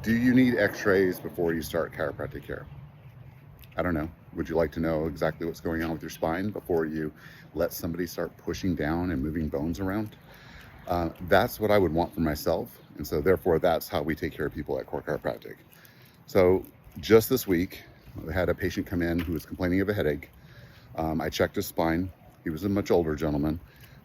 Do you need x-rays before you start chiropractic care? I don't know. Would you like to know exactly what's going on with your spine before you let somebody start pushing down and moving bones around? That's what I would want for myself. And so therefore, that's how we take care of people at Core Chiropractic. So just this week, I had a patient come in who was complaining of a headache. I checked his spine. He was a much older gentleman.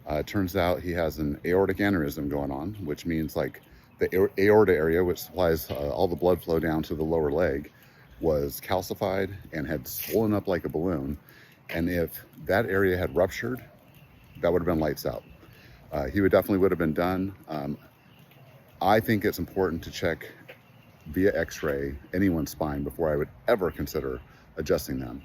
It turns out he has an aortic aneurysm going on, which means like the aorta area, which supplies all the blood flow down to the lower leg, was calcified and had swollen up like a balloon. And if that area had ruptured, that would have been lights out. He would have been done. I think it's important to check via x-ray anyone's spine before I would ever consider adjusting them,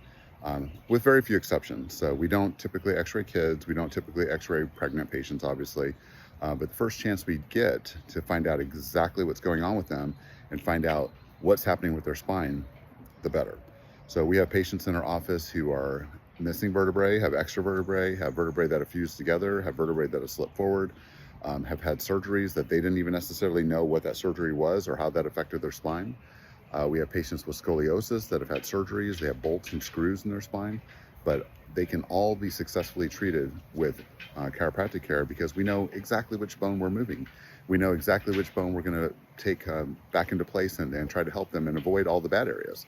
with very few exceptions. So we don't typically x-ray kids, we don't typically x-ray pregnant patients, obviously, but the first chance we get to find out exactly what's going on with them and find out what's happening with their spine, the better. So we have patients in our office who are missing vertebrae, have extra vertebrae, have vertebrae that have fused together, have vertebrae that have slipped forward, have had surgeries that they didn't even necessarily know what that surgery was or how that affected their spine. We have patients with scoliosis that have had surgeries, they have bolts and screws in their spine, but they can all be successfully treated with chiropractic care because we know exactly which bone we're moving. We know exactly which bone we're going to take back into place and try to help them and avoid all the bad areas.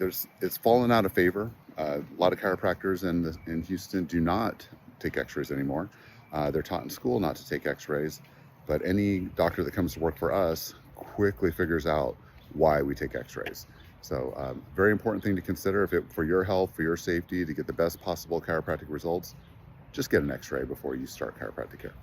It's fallen out of favor. A lot of chiropractors in Houston do not take x-rays anymore. They're taught in school not to take x-rays, but any doctor that comes to work for us quickly figures out why we take x-rays. So very important thing to consider for your health, for your safety, to get the best possible chiropractic results, just get an x-ray before you start chiropractic care.